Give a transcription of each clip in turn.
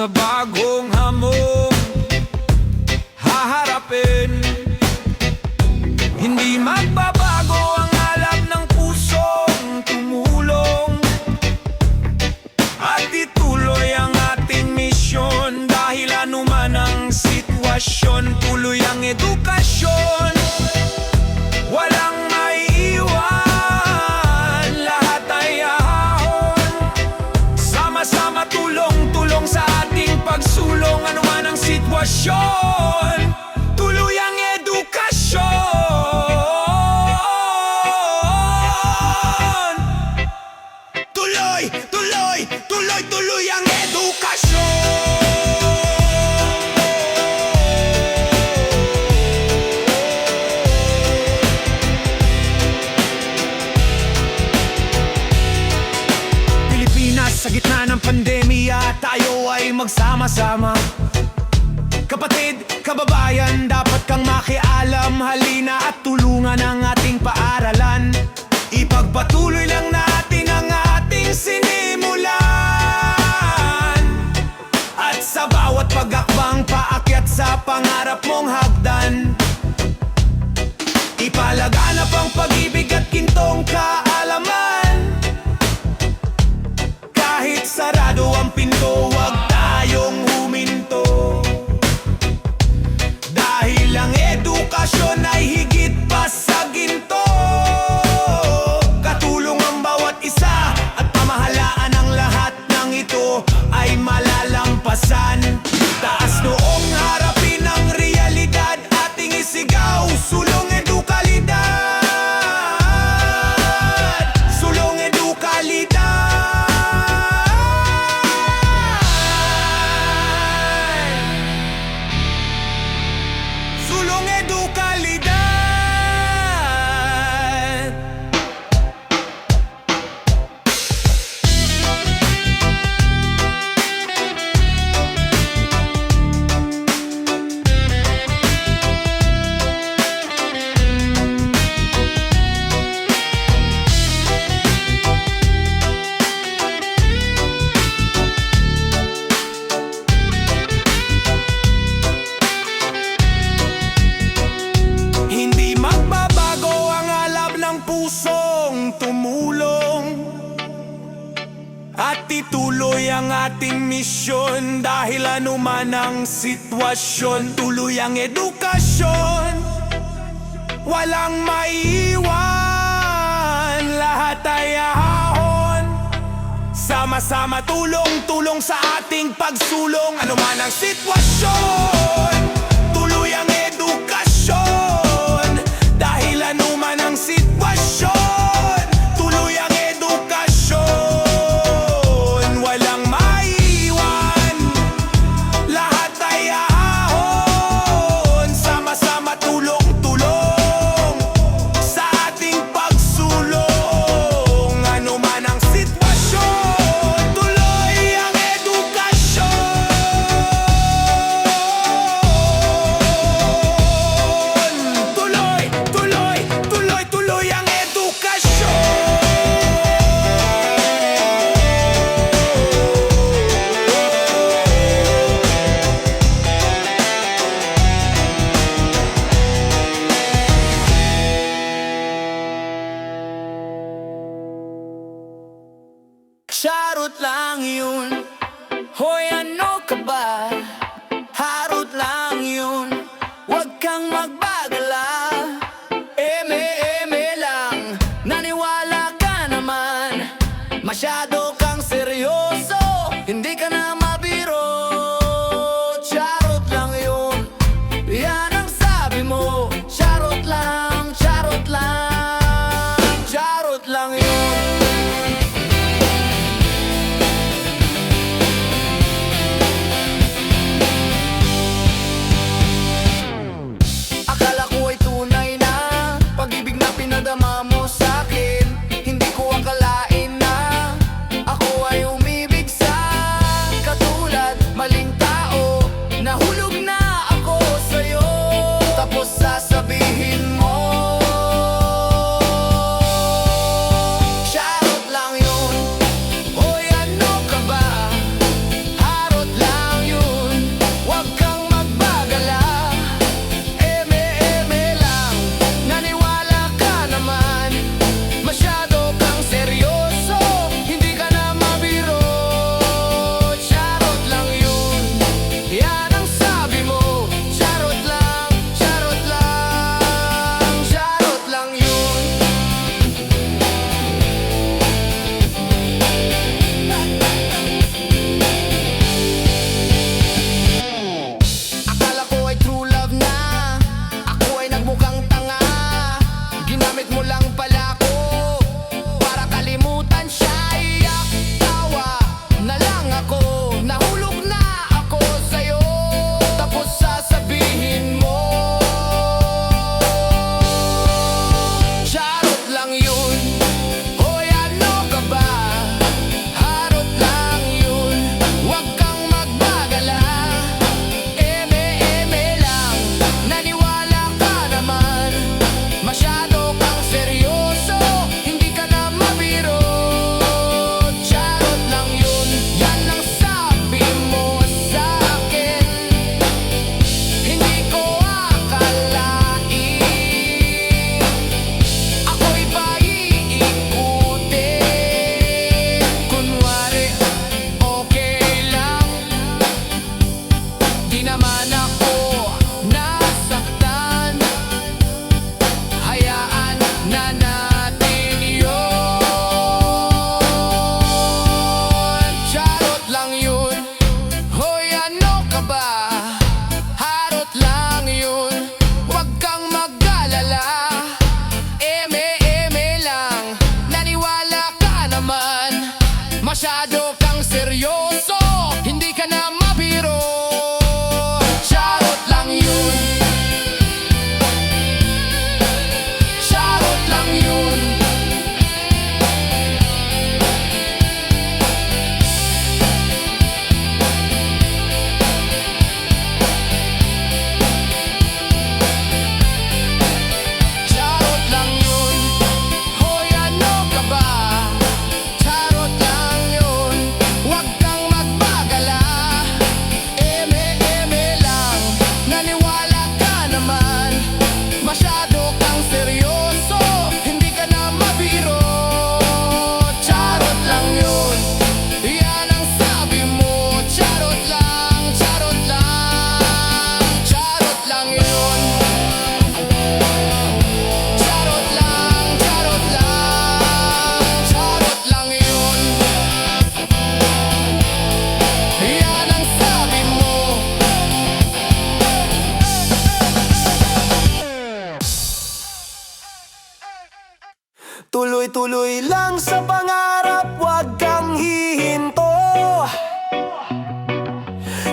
sa bagong hamong haharapin. Hindi magbabago ang alab ng pusong tumulong at ituloy ang ating misyon. Dahil anuman ang sitwasyon, tuloy ang edukasyon. Walang maiiwan, lahat ay ahon. Sama-sama tulong-tulong sa ating pagsulong. Anuman ang sitwasyon, tuloy ang edukasyon. Tuloy, tuloy, tuloy, tuloy ang edukasyon. Sa gitna ng pandemya, tayo ay magsama-sama. Kapatid, kababayan, dapat kang makialam. Halina at tulungan ang ating paaralan. Ipagpatuloy lang natin ang ating sinimulan. At sa bawat pag-akbang paakyat sa pangarap mong hagdan, ipalaganap ang pag-ibig at gintong kaalaman. Kahit sarado ang pinto, huwag tayong huminto. Dahil ang edukasyon ay higit pa sa ginto. Katulong ang bawat isa at pamahalaan ang lahat ng ito ay malalampasan. Taas noong harapin ang realidad, ating isigaw, sulong edukalidad. Sulong edukalidad. Sulong edukalidad. Hindi magbabago ang alab ng pusong tumulong at ituloy ang ating misyon. Dahil anuman ang sitwasyon, tuloy ang edukasyon. Walang maiiwan, lahat ay ahon. Sama-sama tulong-tulong sa ating pagsulong. Anuman ang sitwasyon, tuloy ang edukasyon. Dahil anuman ang sitwasyon, tuloy ang edukasyon. Walang maiiwan, lahat ay ahon. Sama-sama tulong-tulong sa ating pagsulong. Anuman ang sitwasyon, tuloy ang edukasyon. Tuloy, tuloy, tuloy, tuloy ang edukasyon. Charot lang yun, hoy ano ka ba? Harot lang yun, huwag kang magbagala. Eme-eme lang, naniwala ka naman. Masyado kang seryoso, hindi ka na mabiro. Charot lang yun, yan ang sabi mo. Charot lang, charot lang, charot lang yun. Akala ko ay tunay na pag-ibig na pinadama mo sa'kin. Hindi ko akalain na ako ay umibig sa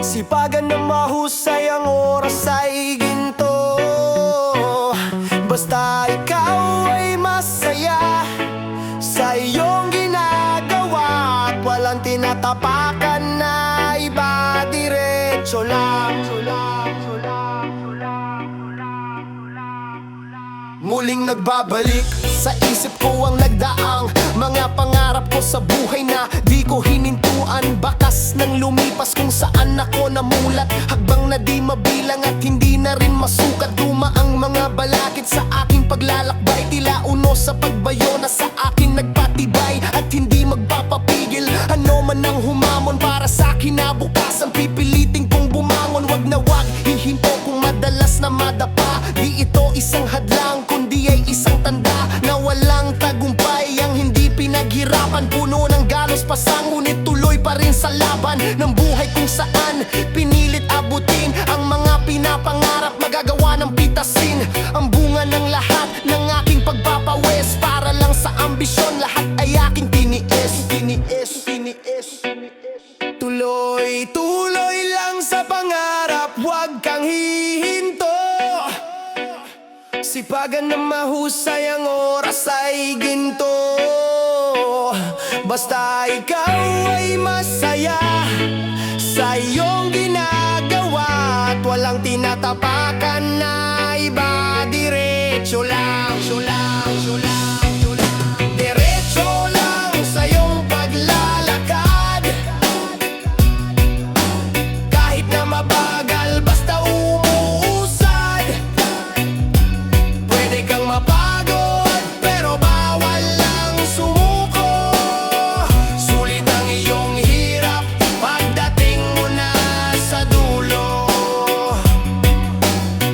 Sipagan na mahusay ang oras ay ginto. Basta ikaw ay masaya sa iyong ginagawa at walang tinatapakan na iba, diretso lang. Muling nagbabalik sa isip ko ang nagdaang mga pangarap ko sa buhay na di ko hinintuan. Bakas ng lumipas kung saan ako namulat, hagbang na di mabilang at hindi na rin masukat. Dumaang mga balakid sa aking paglalakbay, tila uno sa pagbayo na sa akin nagpatibay at hindi magpapapigil. Ano man ang humamon para sa kinabukasan, pipiliting kong bumangon. Wag na wag hihinto kung madalas na madapa. Di ito isang hadlang kundi ay isang tanda na walang tagumpay ang hindi pinaghirapan. Puno ng galos pasang ngunit tuloy pa rin sa laban ng buhay kung saan pinilit abutin ang mga pinapangarap, magagawa ng pitasin ang bunga ng lahat ng aking pagpapawis. Para lang sa ambisyon lahat ay aking tiniis. Tuloy lang sa pangarap, huwag kang hihinto. Sipagan na mahusay ang oras ay ginto. Basta ikaw ay masaya sa iyong ginagawa at walang tinatapakan na iba, diretso lang. Diretso lang sa iyong paglalakad, kahit na mabagal basta umuusad. Pwede kang mapagod pero bawal lang sumuko. Sulit ang iyong hirap pagdating mo na sa dulo.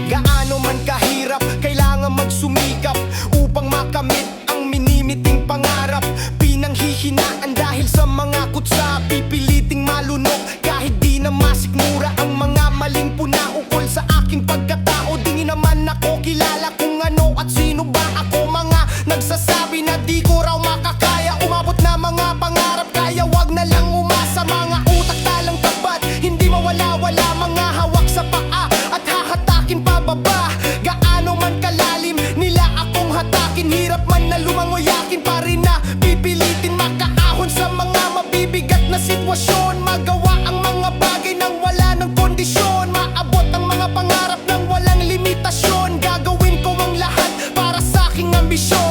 Gaano man kahirap, kailangan magsumikap upang makamit ang minimiting pangarap. Pinanghihinaan dahil sa mga kutsa, pipiliting malunok kahit di na masikmura ang mga maling puna ukol sa aking pagkatao. Di naman ako kilala kung ano at sino ba ako. Mga nagsasabi na di ko raw makakaya umabot na mga pangarap, kaya wag na lang umasa. Mga utak talang tapat, hindi mawala-wala. Mga hawak sa paa at hahatakin pababa. Gaano man kalalim nila akong hatakin, hirap man na lumangoy akin pa rin na pipilitin makaahon sa mga mabibigat na sitwasyon. Magawa ang mga bagay nang wala ng kondisyon, maabot ang mga pangarap nang walang limitasyon. Gagawin ko ang lahat para sa aking ambisyon.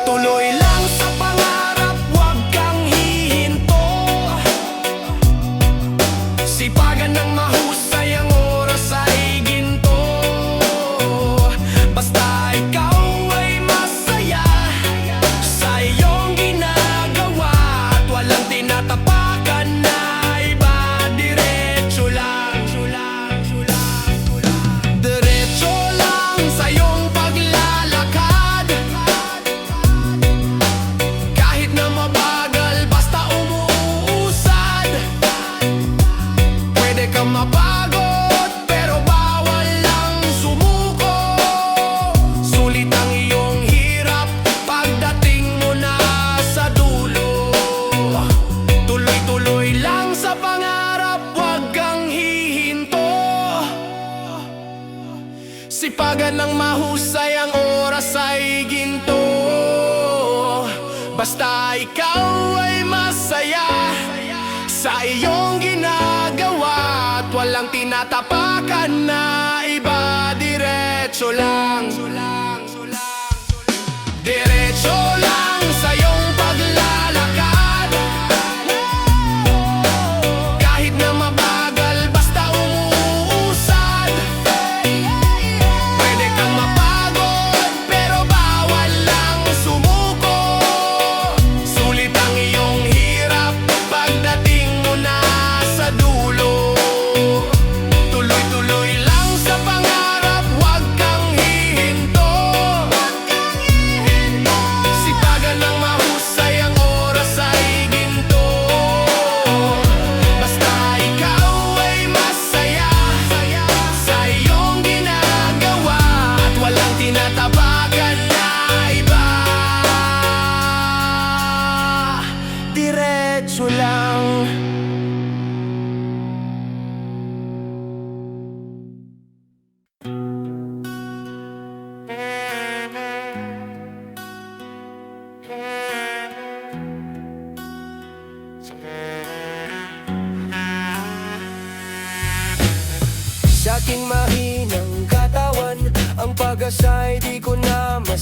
Tuloy lang sa pangarap, huwag kang hihinto. Sipagan ng mahusay ang oras ay ginto. Basta ikaw ay masaya sa iyong ginagawa at walang tinatapakan na iba, diretso lang. Diretso lang sa iyong paglalakad, kahit na mabagal basta umuusad. Pwede kang mapagod pero bawal lang sumuko. Sulit ang iyong hirap pagdating mo na sa dulo. Tuloy lang sa pangarap, huwag kang hihinto. Sipagan ng mahusay ang oras ay ginto. Basta ikaw ay masaya sa iyong ginagawa at walang tinatapakan na iba, diretso lang. Diretso lang sa iyong paglalakad, kahit na mabagal basta umuusad. Pwede kang mapagod pero bawal lang sumuko. Sulit ang iyong hirap pagdating mo na sa dulo. Tuloy lang sa pangarap, huwag kang hihinto. Sipagan ng mahusay ang oras ay ginto. Basta ikaw ay masaya sa iyong ginagawa at walang tinatapakan na iba, diretso lang.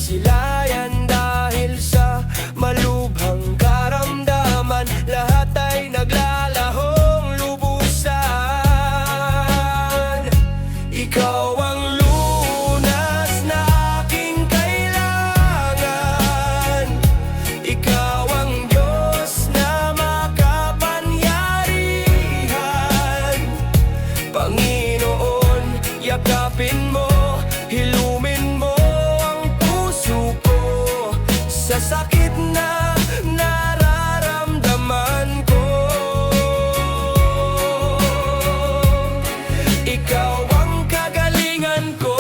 silayan dahil sa malubhang karamdaman. Lahat ay naglalahong lubusan. Ikaw ang lunas na aking kailangan. Ikaw ang Diyos na makapangyarihan. Panginoon, yakapin mo, hilumin mo ang puso ko sa sakit na nararamdaman ko. Ikaw ang kagalingan ko.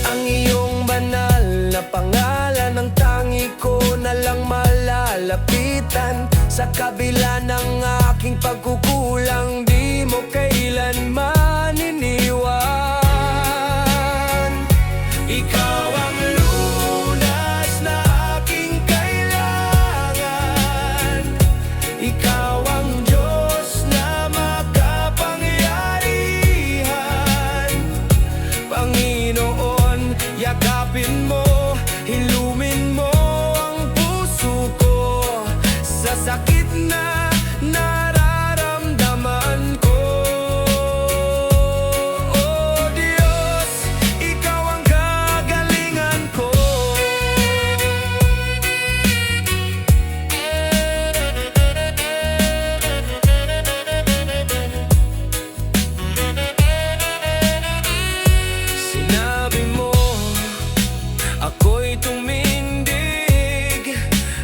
Ang iyong banal na pangalan ang tangi ko na lang malalapitan. Sa kabila ng aking pagkukulang, di mo kailanman iniwan. Ikaw ang lunas na aking kailangan. Ikaw ang Diyos na makapangyarihan. Panginoon, yakapin mo, hilumin mo ang puso ko sa sakit na nararamdaman ko. Oh Diyos, ikaw ang kagalingan ko. Sinabi mo, ako'y tumindig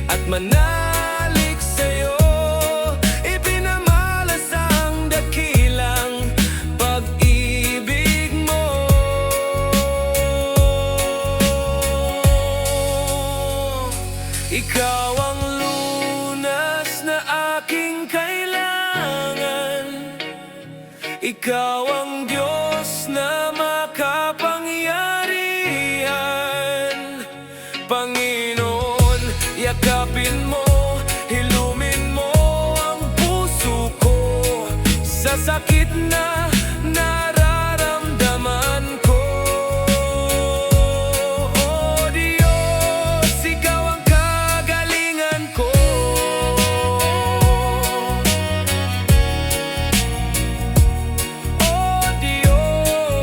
at manalik sa'yo. Ipinamalas ang dakilang pag-ibig mo. Ikaw ang lunas na aking kailangan. Ikaw ang Diyos na makapangyarihan. Panginoon, yakapin mo, hilumin mo ang puso ko sa sakit na nararamdaman ko. Oh Diyos, ikaw ang kagalingan ko. Oh Diyos,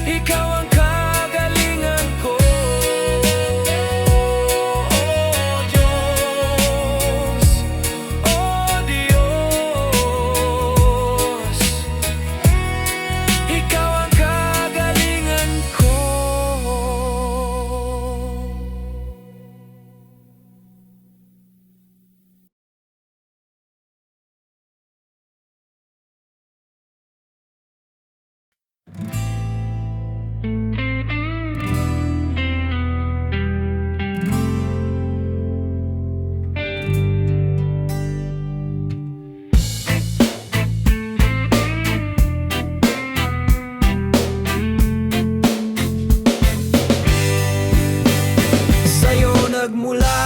ikaw ang kagalingan ko. Oh Diyos, oh Diyos, ikaw ang kagalingan ko. Sa'yo nagmula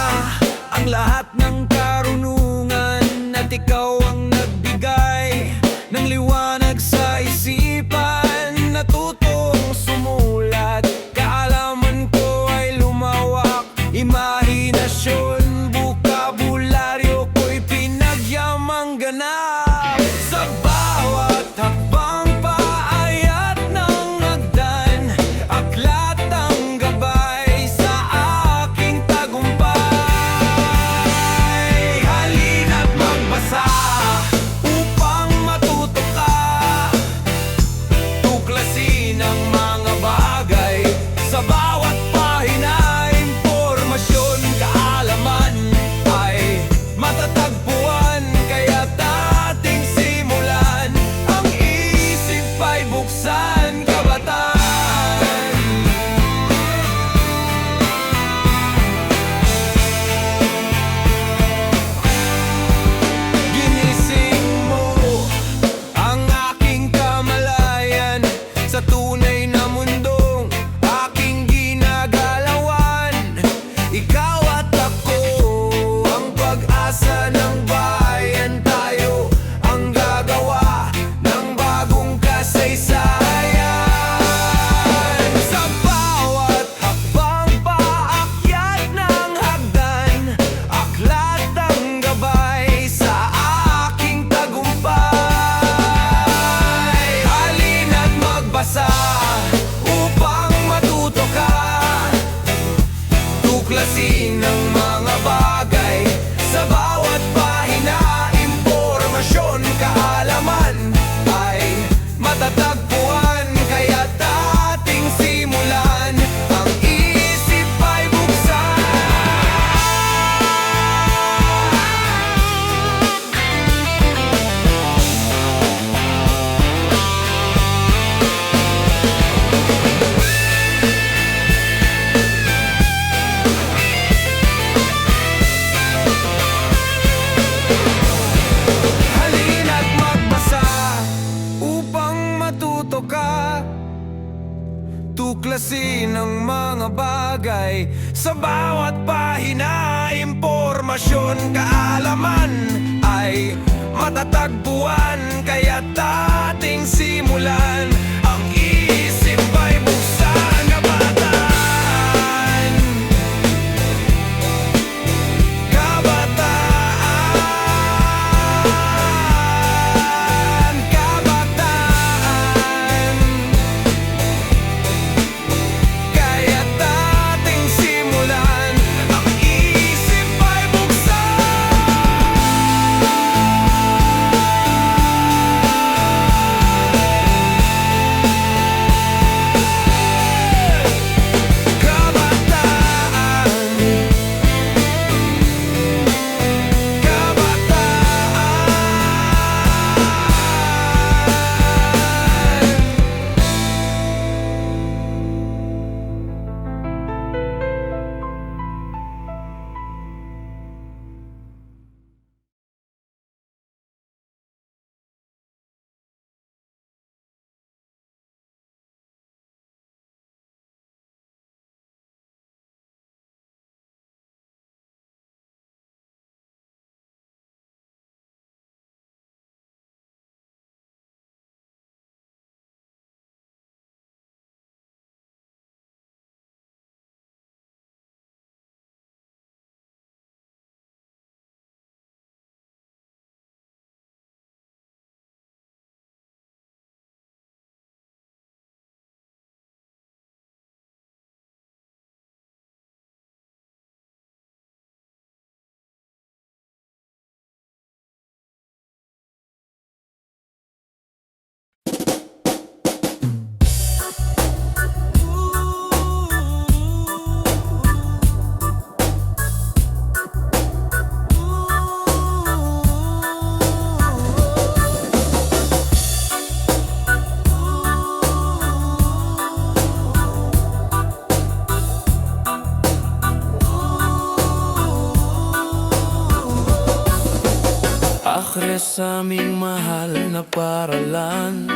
ang lahat ng karunungan, at ikaw ang nagbigay ng liwanag sa isipan. Natutong sumulat, kaalaman ko ay lumawak. Imahinasyon, bukabularyo ko'y pinagyamang ganap. Sa bawat hakbang paayat ng hagdan, aklat ang gabay sa aking tagumpay. Halina't magbasa tuklasin ang mga bagay sa bawat pahina. Impormasyon, kaalaman ay matatagpuan, kaya't ating simulan. Ang isip ay buksan, kabataan. Kabataan, kabataan. Kaya't ating simulan. Ang isip ay buksan. Kabataan, kabataan. Akres aming mahal na paralan,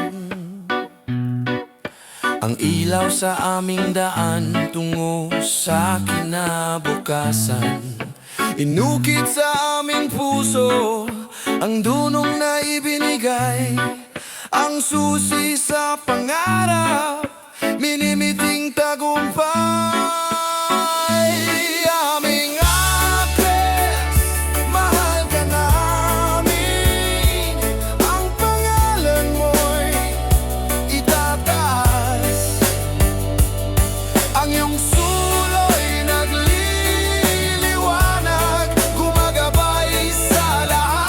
ang ilaw sa aming daan tungo sa kinabukasan. Inukit sa aming puso ang dunong na ibinigay, ang susi sa pangarap, minimiting tagumpay. Aming akres, mahal ka namin, ang pangalan mo'y itataas. Ang iyong sulo'y nagliliwanag, gumagabay sa lahat.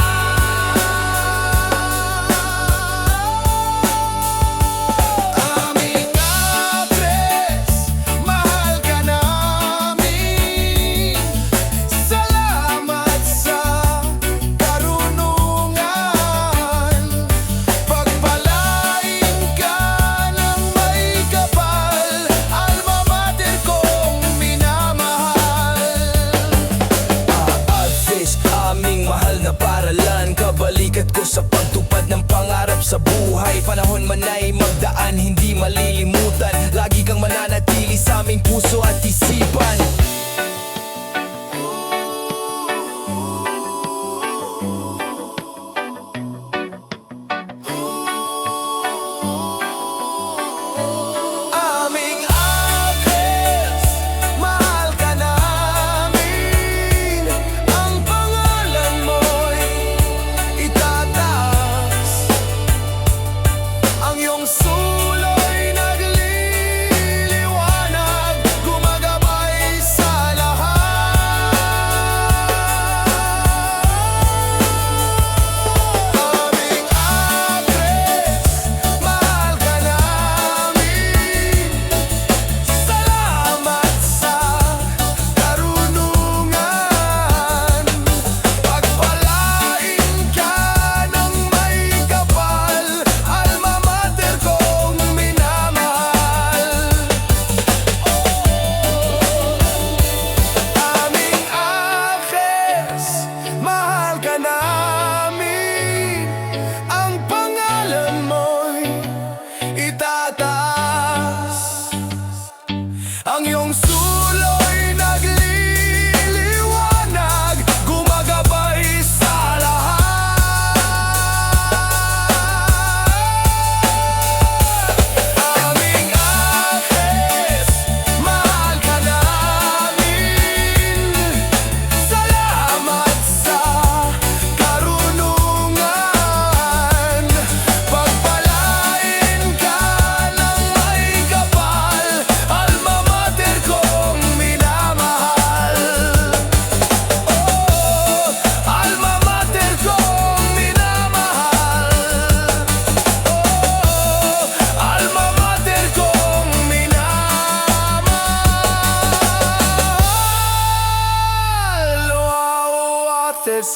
Aming akres, mahal ka namin, salamat sa karunungan. Pagpalain ka ng may kapal, alma mater kong minamahal. Advis, aming mahal na paralan, kabalikat ko sa pagtupad ng pangarap sa buhay. Panahon man ay magdaan, hindi malilimutan, lagi kang mananatili sa aming puso at isipan. Aming akres, mahal ka namin, ang pangalan mo'y itataas. Ang iyong sulo'y nagliliwanag, gumagabay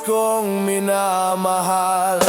kong minamahal.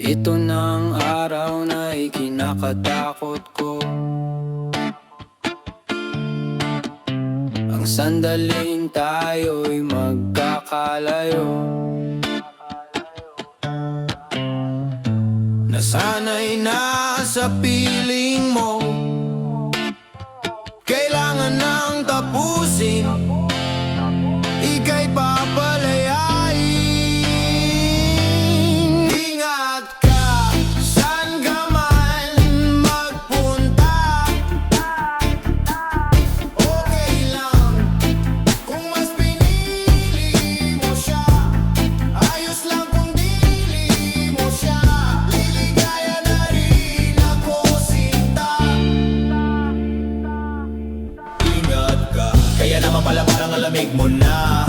Ito na ang araw na ikinakatakot ko. Ang sandaling tayo'y magkakalayo. Nasanay na sa piling mo, kailangan nang tapusin, ika'y papalayain. Ingat ka, saan ka man magpunta. Okay lang kung mas pinili mo siya, ayos lang kung dili mo siya. Liligaya na rin ako, sinta. Ingat ka, kaya naman pala parang ang lamig mo na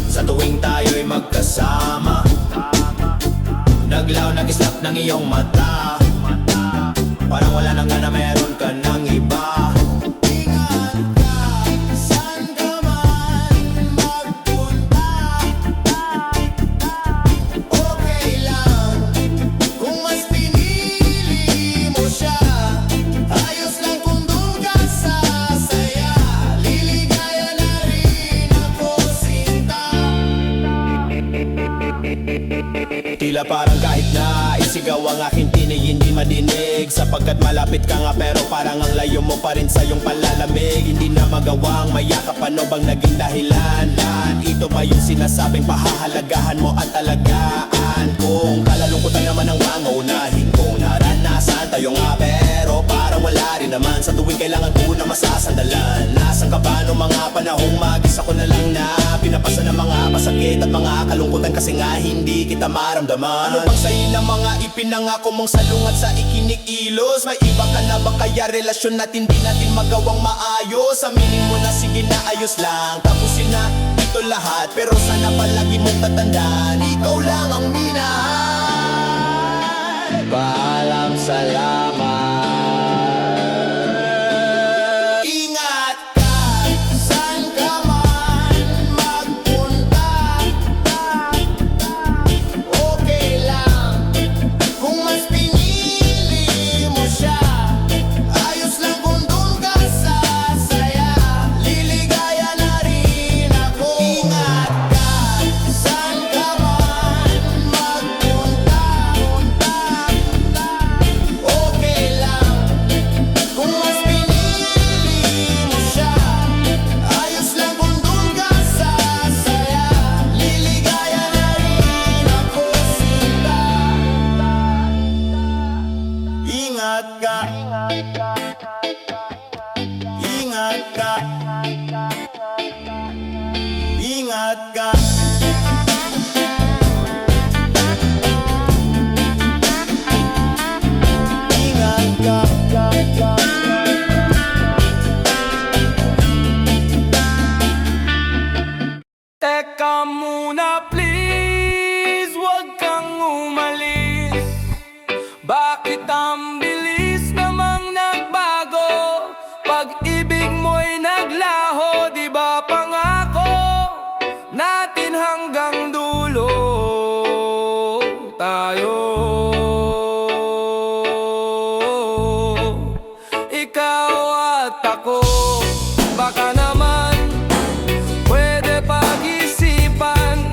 sa tuwing tayo'y magkasama. Naglaw, nag-islap ng iyong mata, parang wala nang na meron ka ng iba. Ingat ka, saan ka man magpunta. Okay lang kung mas pinili mo siya, ayos lang kung doon ka sasaya. Liligaya na rin ako, sinta. Tila parang kahit na isigaw ang aking tinig, hindi madinig, sapagkat malapit ka nga pero parang ang layo mo pa rin sa iyong palalamig. Hindi na magawang mayakap, ano bang naging dahilan? Ito ba yung sinasabing pahahalagahan mo at alagaan? Kung kalalungkutan naman ang mga unahin kong naranasan, tayo nga pero parang wala rin naman. Sa tuwing kailangan ko na masasandalan, nasan ka ba nung mga panahong mag-isa ko na lang na pinapasa ng mga pasakit at mga kalungkutan kasi nga hindi kita maramdaman. Ano bang sa'yo ng mga ipinangako mong salungat sa ikinikilos? May iba ka na ba kaya relasyon natin di natin magawang maayos? Aminin mo na sige na ayos lang, tapusin na ito lahat, pero sana palagi mong tatandaan, ikaw lang ang minahal. Paalam, salamat. Ingat ka, saan ka man magpunta. Okay lang kung mas pinili mo siya, ayos lang kung doon ka sasaya. Liligaya na rin ako. Ingat ka, saan ka man magpunta. Okay lang kung mas pinili mo siya, ayos lang kung doon ka sasaya. Liligaya na rin ako, sinta. Ingat ka, ingat ka, ingat ka. Ingat ka. Teka muna please, wag kang umalis. Bakit ang bilis namang nagbago? Pag-ibig mo'y naglaho, di ba pangako natin hanggang dulo tayo. Ikaw at ako, baka naman pwede pag-isipan.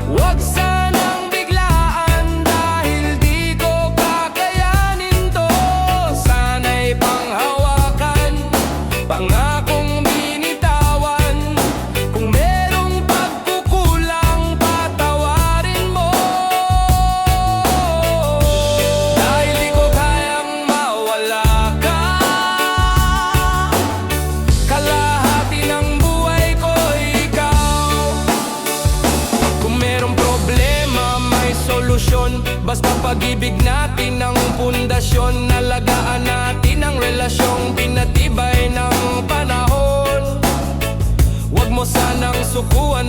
Huwag sanang biglaan dahil di ko kakayanin to. Sana'y panghawakan, pangakong binitawan. Kung merong pagkukulang, patawarin mo. Dahil di ko kayang mawala ka, kalahati ng buhay ko ikaw. Kung merong problema, may solusyon. Basta pag-ibig natin ang pundasyon. Nalagaan natin ang relasyong pinatibay ng panahon. Huwag mo sanang sukuan